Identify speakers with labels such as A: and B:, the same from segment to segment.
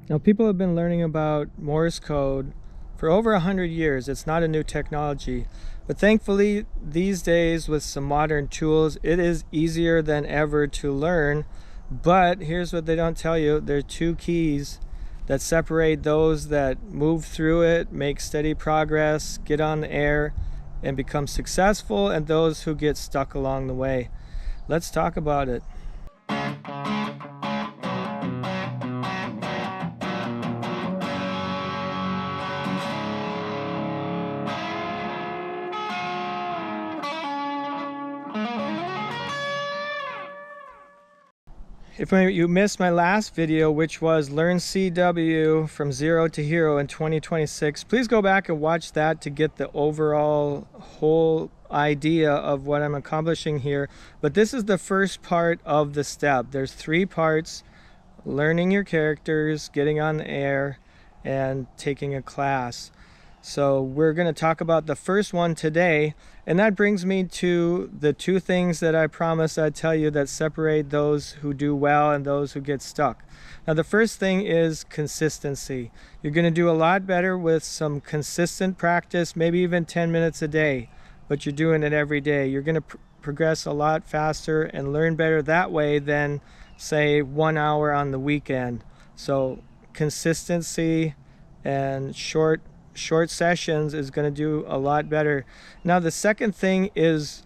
A: Now, people have been learning about Morse code for over 100 years. It's not a new technology, but thankfully these days with some modern tools, it is easier than ever to learn. But here's what they don't tell you. There are two keys that separate those that move through it, make steady progress, get on the air, and become successful, and those who get stuck along the way. Let's talk about it. If you missed my last video, which was Learn CW from Zero to Hero in 2026, please go back and watch that to get the overall whole idea of what I'm accomplishing here. But this is the first part of the step. There's 3 parts: learning your characters, getting on the air, and taking a class. So we're going to talk about the first one today, and that brings me to the 2 things that I promised I'd tell you that separate those who do well and those who get stuck. Now, the first thing is consistency. You're going to do a lot better with some consistent practice, maybe even 10 minutes a day, but you're doing it every day. You're going to progress a lot faster and learn better that way than, say, 1 hour on the weekend. So consistency and short sessions is going to do a lot better. Now, the second thing is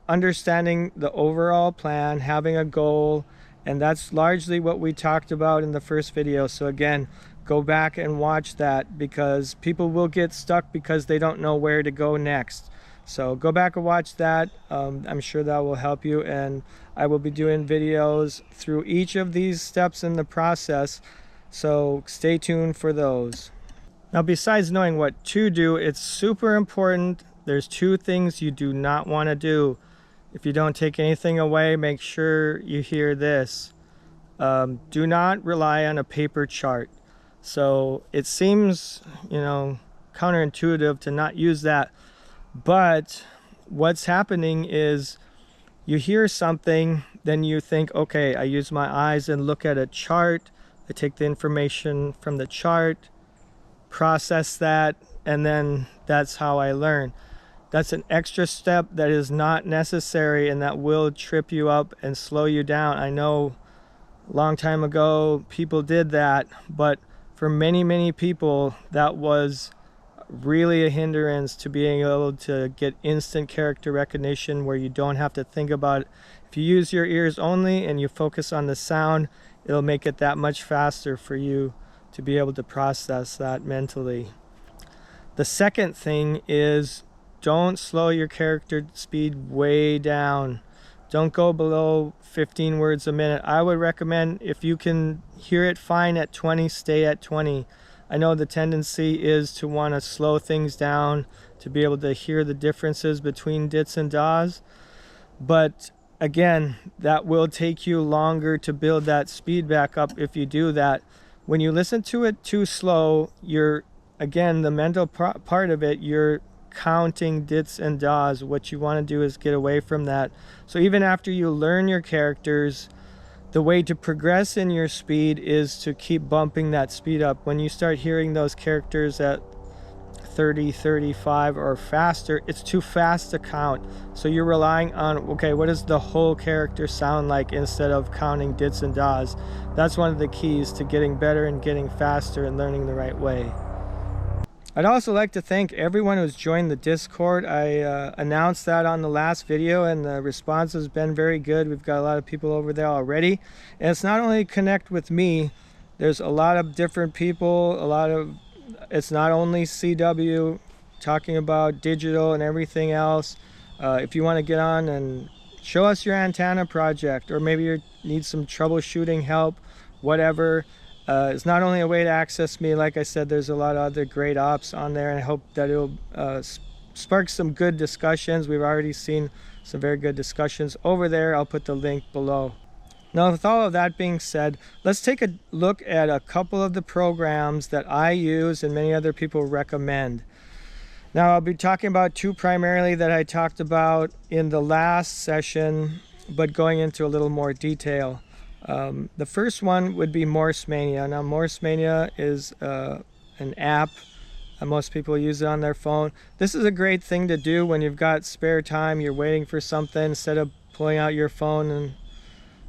A: understanding the overall plan, having a goal, and that's largely what we talked about in the first video. So again, go back and watch that, because people will get stuck because they don't know where to go next. So go back and watch that. I'm sure that will help you, and I will be doing videos through each of these steps in the process, so stay tuned for those. Now, besides knowing what to do, it's super important. There's 2 things you do not want to do. If you don't take anything away, make sure you hear this. Do not rely on a paper chart. So it seems, counterintuitive to not use that. But what's happening is you hear something, then you think, okay, I use my eyes and look at a chart. I take the information from the chart, process that, and then that's how I learn. That's an extra step that is not necessary, and that will trip you up and slow you down. I know a long time ago people did that, but for many people that was really a hindrance to being able to get instant character recognition where you don't have to think about it. If you use your ears only and you focus on the sound, it'll make it that much faster for you to be able to process that mentally. The second thing is, don't slow your character speed way down. Don't go below 15 words a minute. I would recommend, if you can hear it fine at 20, stay at 20. I know the tendency is to want to slow things down to be able to hear the differences between dits and das, but again, that will take you longer to build that speed back up if you do that. When you listen to it too slow, again, the mental part of it, you're counting dits and das. What you want to do is get away from that. So even after you learn your characters, the way to progress in your speed is to keep bumping that speed up. When you start hearing those characters at 30, 35 or faster, it's too fast to count. So you're relying on, okay, what does the whole character sound like, instead of counting dits and das. That's one of the keys to getting better and getting faster and learning the right way. I'd also like to thank everyone who's joined the Discord. I announced that on the last video, and the response has been very good. We've got a lot of people over there already. And it's not only connect with me, there's a lot of different people, it's not only CW talking about digital and everything else. If you want to get on and show us your antenna project, or maybe you need some troubleshooting help, whatever, it's not only a way to access me. Like I said, there's a lot of other great ops on there, and I hope that it'll spark some good discussions. We've already seen some very good discussions over there. I'll put the link below. Now, with all of that being said, let's take a look at a couple of the programs that I use and many other people recommend. Now, I'll be talking about 2 primarily that I talked about in the last session, but going into a little more detail. The first one would be Morse Mania. Now, Morse Mania is an app. Most people use it on their phone. This is a great thing to do when you've got spare time, you're waiting for something. Instead of pulling out your phone and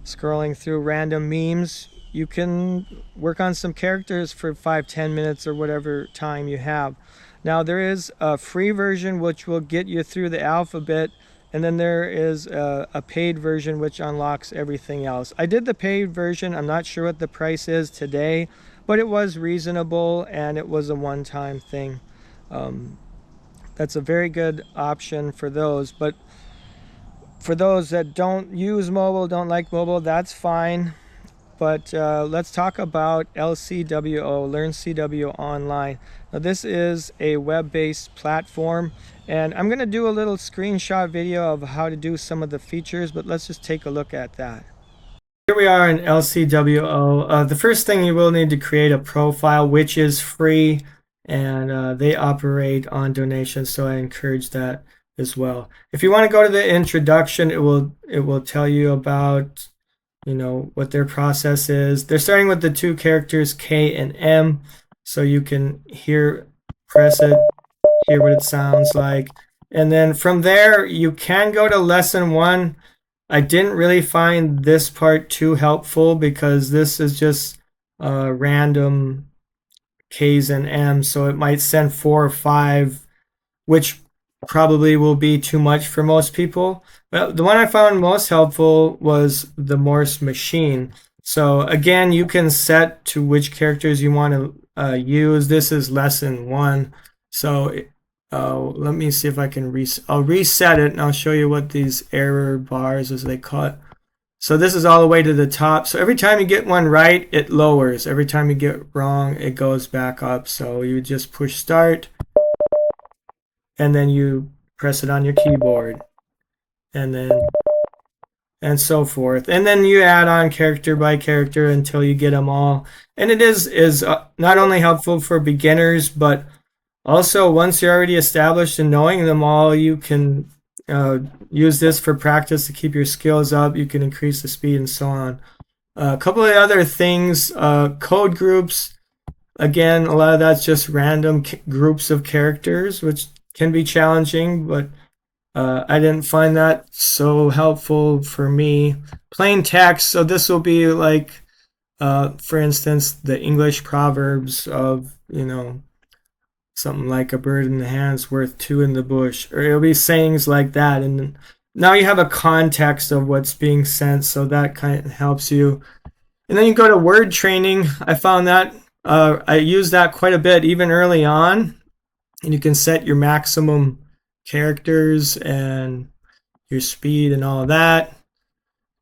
A: scrolling through random memes, you can work on some characters for 5-10 minutes or whatever time you have. Now, there is a free version which will get you through the alphabet, and then there is a paid version which unlocks everything else. I did the paid version. I'm not sure what the price is today, but it was reasonable and it was a one-time thing. That's a very good option for those. But for those that don't use mobile, don't like mobile, that's fine. But let's talk about LCWO, Learn CW Online. Now, this is a web-based platform, and I'm going to do a little screenshot video of how to do some of the features, but let's just take a look at that. Here we are in LCWO. The first thing, you will need to create a profile, which is free, and they operate on donations, so I encourage that as well. If you want to go to the introduction, it will tell you about what their process is. They're starting with the two characters K and M, so you can press it, hear what it sounds like. And then from there, you can go to lesson 1. I didn't really find this part too helpful because this is just random K's and M's, so it might send 4 or 5, which probably will be too much for most people. But the one I found most helpful was the Morse machine. So again, you can set to which characters you want to use. This is lesson 1. So let me see if I can I'll reset it and I'll show you what these error bars, as they call it. So this is all the way to the top. So every time you get one right, it lowers. Every time you get wrong, it goes back up. So you just push start, and then you press it on your keyboard, and so forth. And then you add on character by character until you get them all. And it is not only helpful for beginners, but also once you're already established and knowing them all, you can use this for practice to keep your skills up. You can increase the speed and so on. A couple of other things, code groups. Again, a lot of that's just random groups of characters, which can be challenging, but I didn't find that so helpful for me. Plain text, so this will be like, for instance, the English proverbs of, something like a bird in the hand's worth 2 in the bush, or it'll be sayings like that. And now you have a context of what's being sent, so that kind of helps you. And then you go to word training. I found that I used that quite a bit even early on. And you can set your maximum characters and your speed and all of that.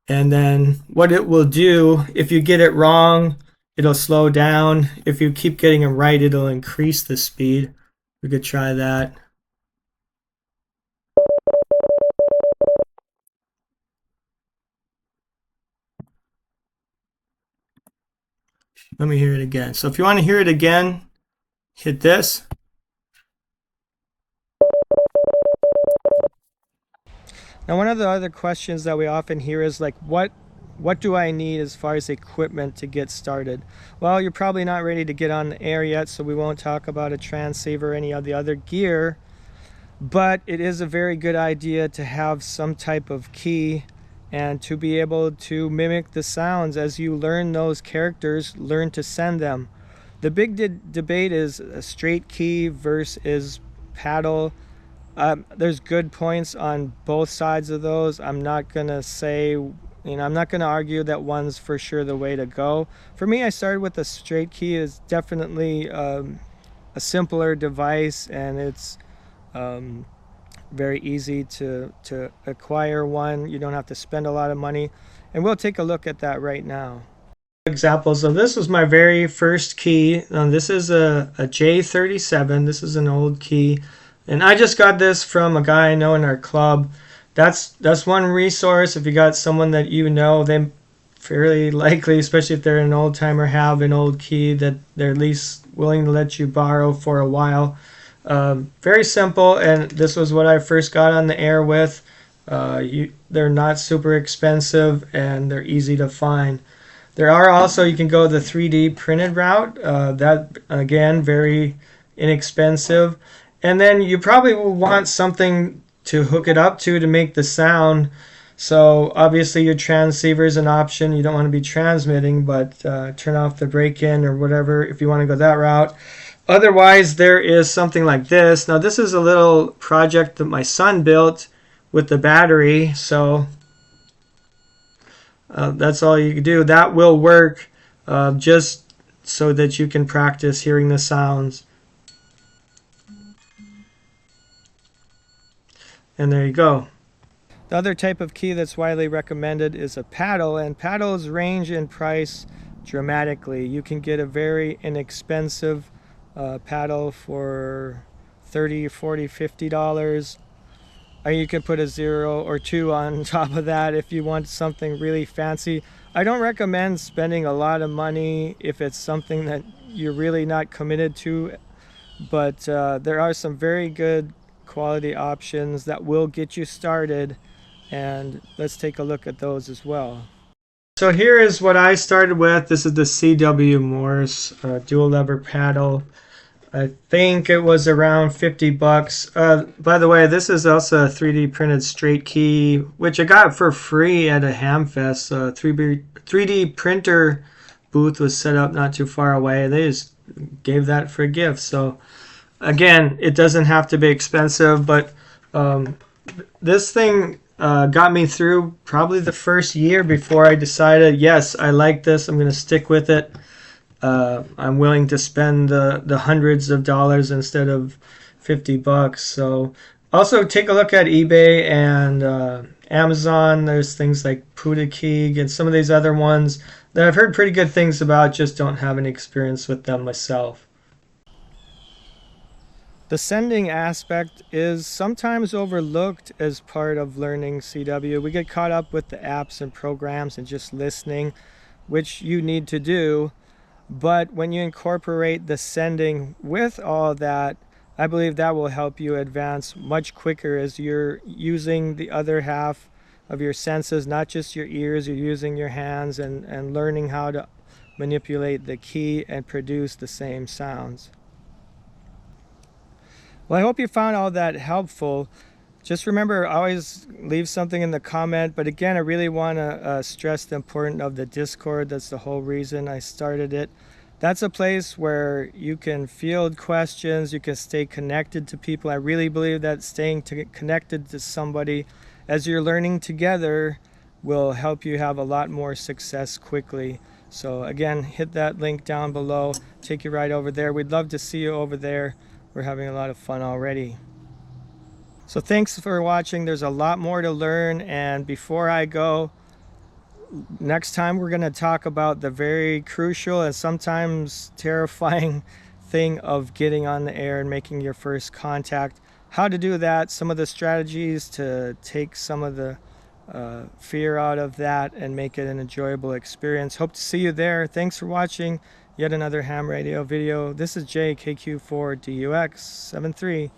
A: And then what it will do, if you get it wrong, it'll slow down. If you keep getting it right, it'll increase the speed. We could try that. Let me hear it again. So if you want to hear it again, hit this. Now, one of the other questions that we often hear is like, what do I need as far as equipment to get started? Well, you're probably not ready to get on the air yet, so we won't talk about a transceiver or any of the other gear, but it is a very good idea to have some type of key and to be able to mimic the sounds. As you learn those characters, learn to send them. The big debate is a straight key versus paddle. There's good points on both sides of those. I'm not gonna say, I'm not gonna argue that one's for sure the way to go. For me, I started with a straight key. It's definitely a simpler device, and it's very easy to acquire one. You don't have to spend a lot of money, and we'll take a look at that right now. Examples of this was my very first key. This is a J37. This is an old key. And I just got this from a guy I know in our club. That's one resource. If you got someone that they fairly likely, especially if they're an old timer, have an old key that they're at least willing to let you borrow for a while. Very simple, and this was what I first got on the air with. They're not super expensive, and they're easy to find. There are also, you can go the 3D printed route. That, again, very inexpensive. And then you probably will want something to hook it up to make the sound. So obviously your transceiver is an option. You don't want to be transmitting, but turn off the break-in or whatever if you want to go that route. Otherwise, there is something like this. Now, this is a little project that my son built with the battery. So that's all you can do. That will work just so that you can practice hearing the sounds. And there you go. The other type of key that's widely recommended is a paddle, and paddles range in price dramatically. You can get a very inexpensive paddle for $30, $40, $50. Or you could put a 0 or 2 on top of that if you want something really fancy. I don't recommend spending a lot of money if it's something that you're really not committed to, but there are some very good quality options that will get you started, and let's take a look at those as well. So here is what I started with. This is the CW Morse dual lever paddle. I think it was around 50 bucks. By the way, this is also a 3D printed straight key, which I got for free at a Hamfest. 3D printer booth was set up not too far away. They just gave that for a gift. So again, it doesn't have to be expensive, but this thing got me through probably the first year before I decided, yes, I like this. I'm going to stick with it. I'm willing to spend the hundreds of dollars instead of 50 bucks. So also take a look at eBay and Amazon. There's things like POTA and some of these other ones that I've heard pretty good things about, just don't have any experience with them myself. The sending aspect is sometimes overlooked as part of learning CW. We get caught up with the apps and programs and just listening, which you need to do. But when you incorporate the sending with all that, I believe that will help you advance much quicker as you're using the other half of your senses, not just your ears. You're using your hands and learning how to manipulate the key and produce the same sounds. Well, I hope you found all that helpful. Just remember, always leave something in the comment. But again, I really want to stress the importance of the Discord. That's the whole reason I started it. That's a place where you can field questions, you can stay connected to people. I really believe that staying connected to somebody as you're learning together will help you have a lot more success quickly. So again, hit that link down below, take you right over there. We'd love to see you over there. We're having a lot of fun already. So thanks for watching. There's a lot more to learn, and before I go, next time we're going to talk about the very crucial and sometimes terrifying thing of getting on the air and making your first contact. How to do that, some of the strategies to take some of the fear out of that and make it an enjoyable experience. Hope to see you there. Thanks for watching yet another ham radio video. This is JKQ4DUX73.